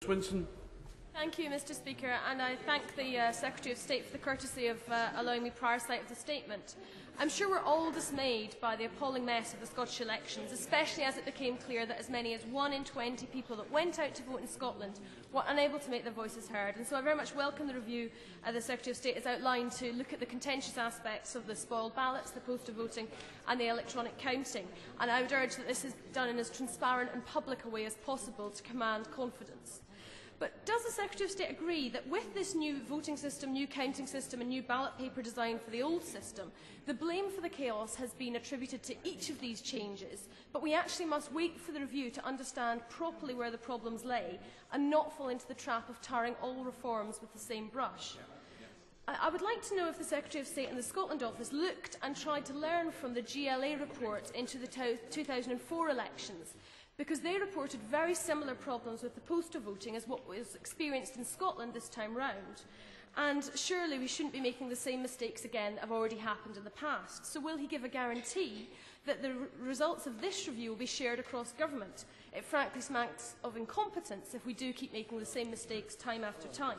Swinson. Thank you, Mr Speaker, and I thank the Secretary of State for the courtesy of allowing me prior sight of the statement. I'm sure we're all dismayed by the appalling mess of the Scottish elections, especially as it became clear that as many as 1 in 20 people that went out to vote in Scotland were unable to make their voices heard. And so I very much welcome the review the Secretary of State has outlined to look at the contentious aspects of the spoiled ballots, the postal voting and the electronic counting. And I would urge that this is done in as transparent and public a way as possible to command confidence. But does the Secretary of State agree that with this new voting system, new counting system and new ballot paper designed for the old system, the blame for the chaos has been attributed to each of these changes, but we actually must wait for the review to understand properly where the problems lay and not fall into the trap of tarring all reforms with the same brush? I would like to know if the Secretary of State and the Scotland Office looked and tried to learn from the GLA report into the 2004 elections, because they reported very similar problems with the postal voting as what was experienced in Scotland this time round. And surely we shouldn't be making the same mistakes again that have already happened in the past. So will he give a guarantee that the results of this review will be shared across government? It frankly smacks of incompetence if we do keep making the same mistakes time after time.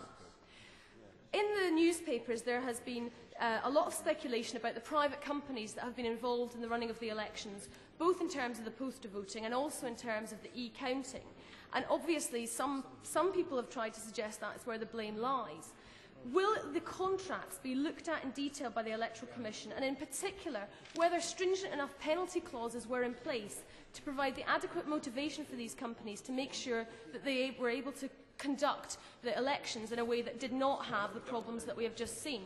In the newspapers, there has been a lot of speculation about the private companies that have been involved in the running of the elections, both in terms of the postal voting and also in terms of the e-counting. And obviously, some people have tried to suggest that is where the blame lies. Will the contracts be looked at in detail by the Electoral Commission, and in particular, whether stringent enough penalty clauses were in place to provide the adequate motivation for these companies to make sure that they were able to conduct the elections in a way that did not have the problems that we have just seen?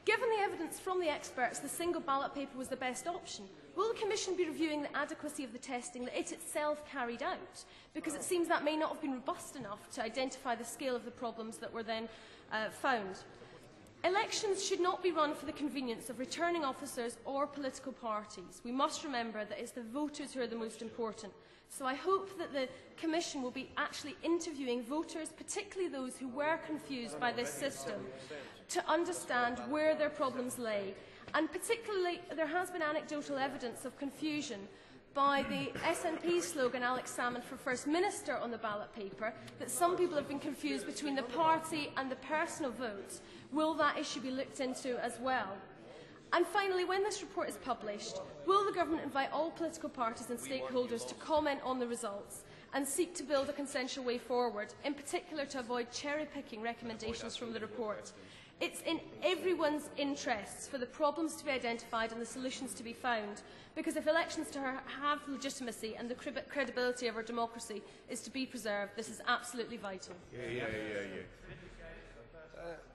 Given the evidence from the experts, the single ballot paper was the best option. Will the Commission be reviewing the adequacy of the testing that it itself carried out? Because it seems that may not have been robust enough to identify the scale of the problems that were then found. Elections should not be run for the convenience of returning officers or political parties. We must remember that it's the voters who are the most important. So I hope that the Commission will be actually interviewing voters, particularly those who were confused by this system, to understand where their problems lay. And particularly, there has been anecdotal evidence of confusion by the SNP slogan Alex Salmond for First Minister on the ballot paper, that some people have been confused between the party and the personal votes. Will that issue be looked into as well? And finally, when this report is published, will the government invite all political parties and stakeholders to comment on the results and seek to build a consensual way forward, in particular to avoid cherry-picking recommendations from the report? It's in everyone's interests for the problems to be identified and the solutions to be found, because if elections to have legitimacy and the credibility of our democracy is to be preserved, this is absolutely vital.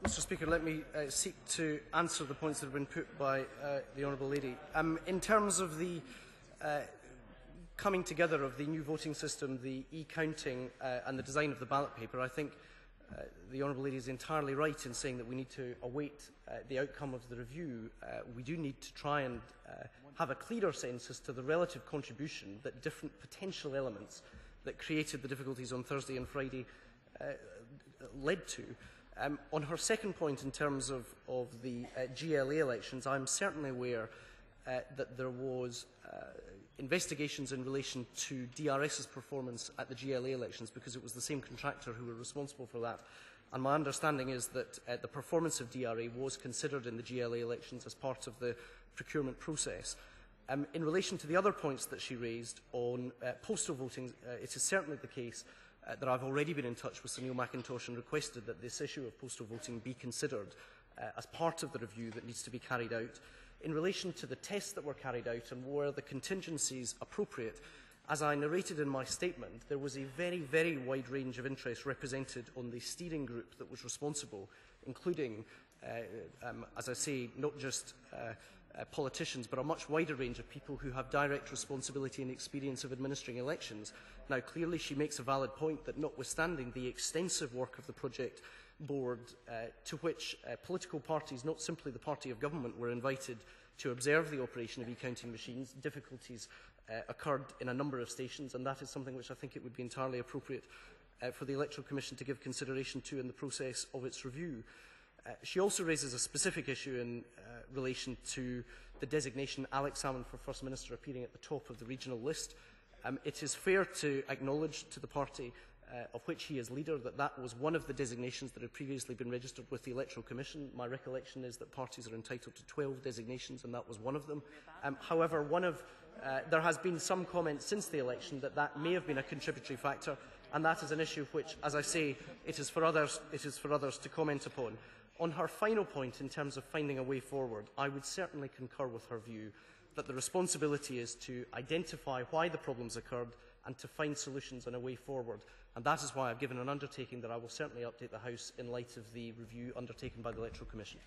Mr Speaker, let me seek to answer the points that have been put by the Honourable Lady. In terms of the coming together of the new voting system, the e-counting and the design of the ballot paper, I think the Honourable Lady is entirely right in saying that we need to await the outcome of the review. We do need to try and have a clearer sense as to the relative contribution that different potential elements that created the difficulties on Thursday and Friday led to. On her second point in terms of the GLA elections, I am certainly aware that there was investigations in relation to DRS's performance at the GLA elections, because it was the same contractor who were responsible for that. And my understanding is that the performance of DRA was considered in the GLA elections as part of the procurement process. In relation to the other points that she raised on postal voting, it is certainly the case that I've already been in touch with Sir Neil Mackintosh and requested that this issue of postal voting be considered as part of the review that needs to be carried out. In relation to the tests that were carried out and were the contingencies appropriate, as I narrated in my statement, there was a very, very wide range of interests represented on the steering group that was responsible, including, as I say, not just politicians, but a much wider range of people who have direct responsibility and experience of administering elections. Now, clearly she makes a valid point that notwithstanding the extensive work of the project board, to which political parties, not simply the party of government, were invited to observe the operation of e-counting machines, difficulties occurred in a number of stations, and that is something which I think it would be entirely appropriate for the Electoral Commission to give consideration to in the process of its review. She also raises a specific issue in relation to the designation Alex Salmond for First Minister appearing at the top of the regional list. It is fair to acknowledge to the party of which he is leader, that was one of the designations that had previously been registered with the Electoral Commission. My recollection is that parties are entitled to 12 designations, and that was one of them. However, there has been some comment since the election that may have been a contributory factor, and that is an issue which, as I say, it is for others to comment upon. On her final point, in terms of finding a way forward, I would certainly concur with her view that the responsibility is to identify why the problems occurred and to find solutions and a way forward. And that is why I have given an undertaking that I will certainly update the House in light of the review undertaken by the Electoral Commission.